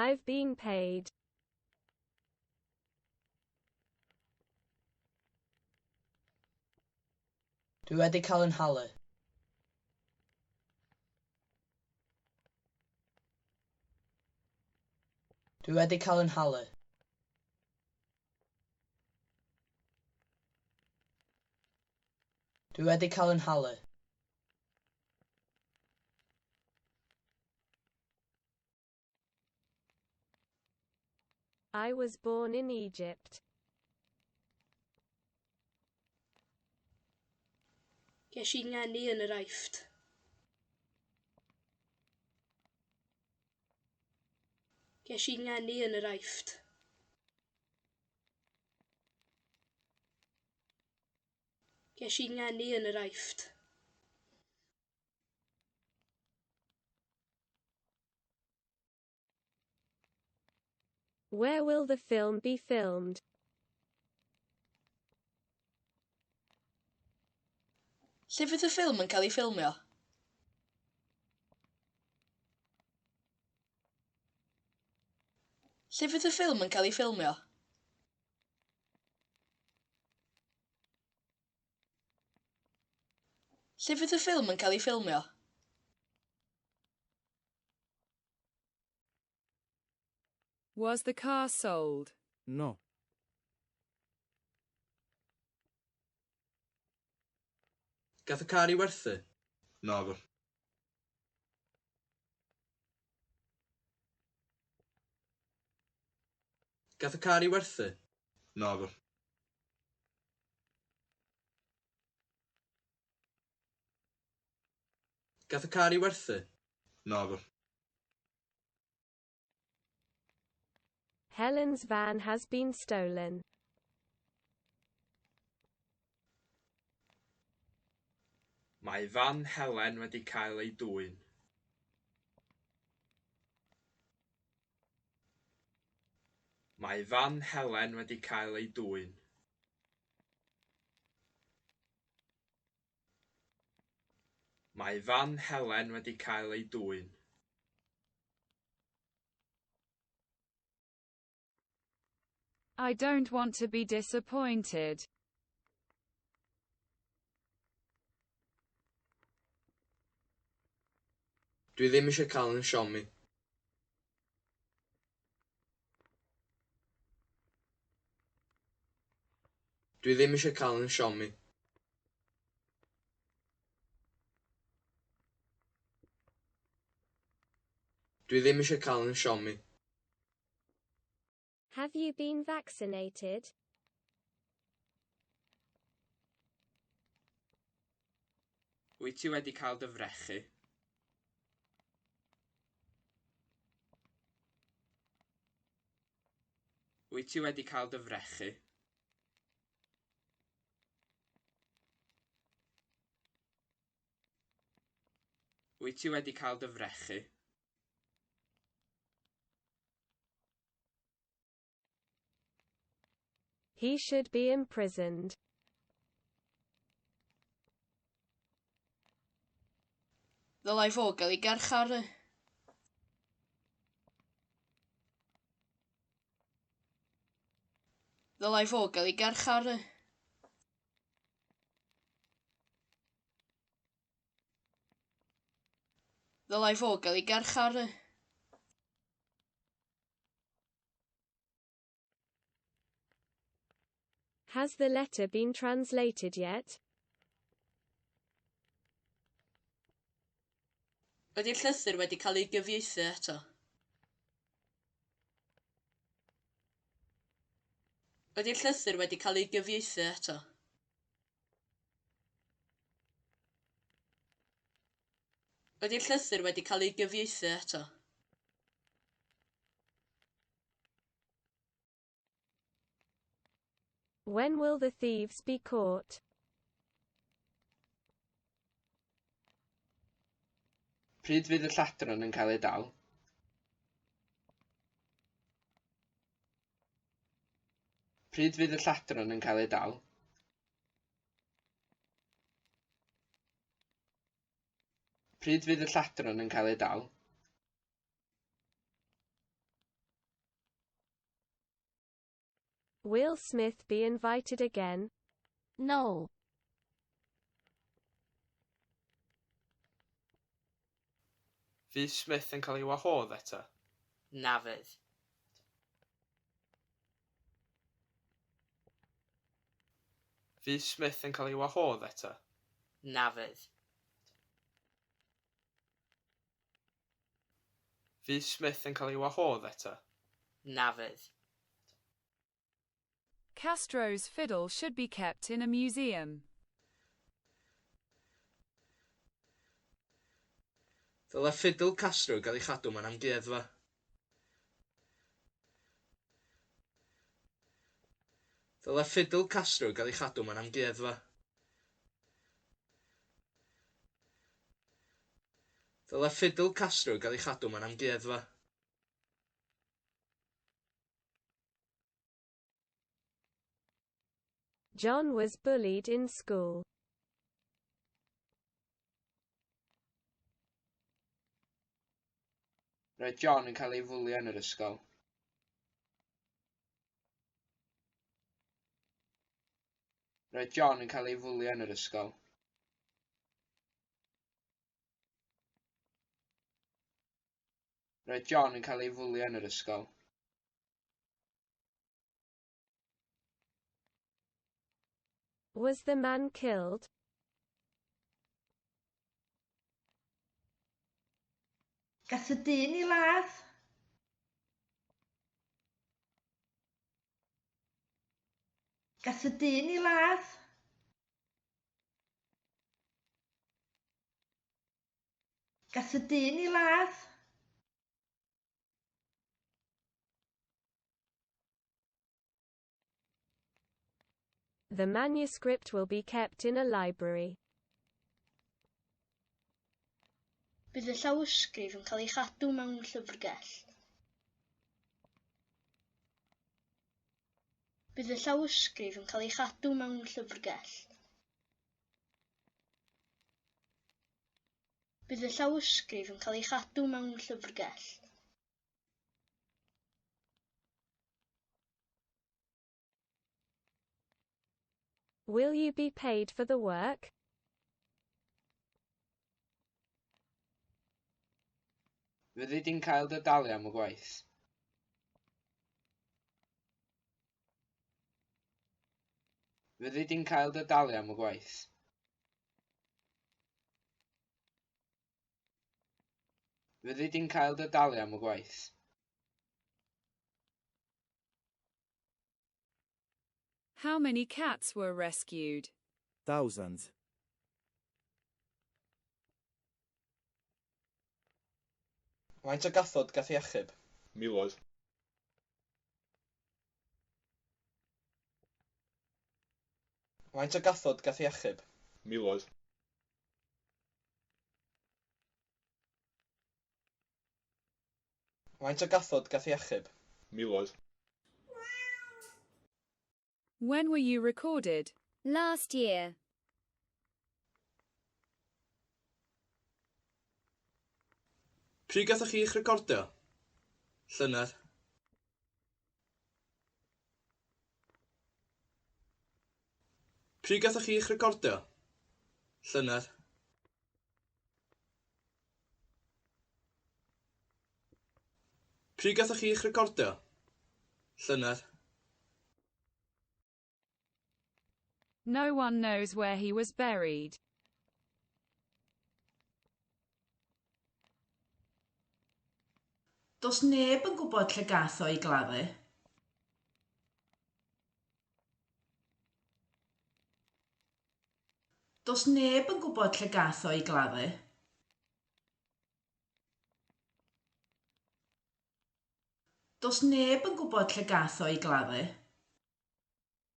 I've been paid. Dwi wedi cael yn halu. Dwi wedi cael yn halu. Dwi wedi cael yn halu. I was born in Egypt. Ges I ngeni yn yr Aifft. Ges I ngeni yn yr Aifft. Ges I ngeni yn yr Aifft. Where will the film be filmed? Lle fydd y ffilm yn cael ei ffilmio? Lle fydd y ffilm yn cael ei ffilmio? Lle fydd y ffilm yn cael ei ffilmio? Was the car sold? No. Gath y car i werthu? Nagw. Gath y car i werthu? Nagw. Gath y car i werthu? Nagw. Helen's van has been stolen. Mae fan Helen wedi cael ei dwyn. Mae fan Helen wedi cael ei dwyn. Mae fan Helen wedi cael ei dwyn. I don't want to be disappointed. Dwi ddim eisiau cael yn siomi. Dwi ddim eisiau cael yn siomi. Dwi ddim eisiau cael yn siomi. Have you been vaccinated? Wyt ti wedi cael dy frechu? Wyt ti wedi cael dy frechu? Wyt ti wedi cael dy frechu? He should be imprisoned. Ddylai fo gael ei garcharu. Ddylai fo gael ei garcharu. Ddylai fo gael ei garcharu. Has the letter been translated yet? Ydy'r llythyr wedi cael ei gyfieithu eto? Ydy'r llythyr wedi cael ei gyfieithu eto? Ydy'r llythyr wedi cael ei gyfieithu eto? When will the thieves be caught? Pryd fydd y lladron yn cael ei dal? Pryd fydd y lladron yn cael ei dal? Pryd fydd y lladron yn cael ei dal? Will Smith be invited again? No. Fydd Smith yn cael ei wahodd eto? Na fydd. Fydd Smith yn cael ei wahodd eto? Na fydd. Fydd Smith yn cael ei wahodd eto? Na fydd. Castro's fiddle should be kept in a museum. Dylai ffidl Castro gael ei chadw mewn amgueddfa. Dylai ffidl Castro gael ei chadw mewn amgueddfa. Dylai ffidl Castro gael ei chadw mewn amgueddfa. John was bullied in school. Roedd John yn cael ei fwlio yn yr ysgol. Roedd John yn cael ei fwlio yn yr ysgol. Roedd John yn cael ei fwlio yn yr ysgol. Was the man killed? Gas y dyn i ladd. Gas y dyn i ladd. Gas y dyn i ladd. The manuscript will be kept in a library. Bydd y llawysgrif yn cael ei chadw mewn llyfrgell. Bydd y llawysgrif yn cael ei chadw mewn llyfrgell. Bydd y llawysgrif yn cael ei chadw mewn llyfrgell. Will you be paid for the work? Fyddi di'n cael dy dalu am y gwaith? Fyddi di'n cael dy dalu am y gwaith? Fyddi di'n cael dy dalu am y gwaith? How many cats were rescued? Thousands. Faint o gathod gath ei achub? Miloedd. Faint o gathod gath ei achub? Miloedd. Faint o gathod gath ei achub? Miloedd. When were you recorded? Last year. Pryd gathoch chi eich recordio? Llynedd. Pryd gathoch chi eich recordio? Llynedd. Pryd gathoch chi eich recordio? Llynedd. No one knows where he was buried. Does neb yn gwybod lle gath o ei gladdu. Does neb yn gwybod lle gath o ei gladdu. Does neb yn gwybod lle gath o ei gladdu.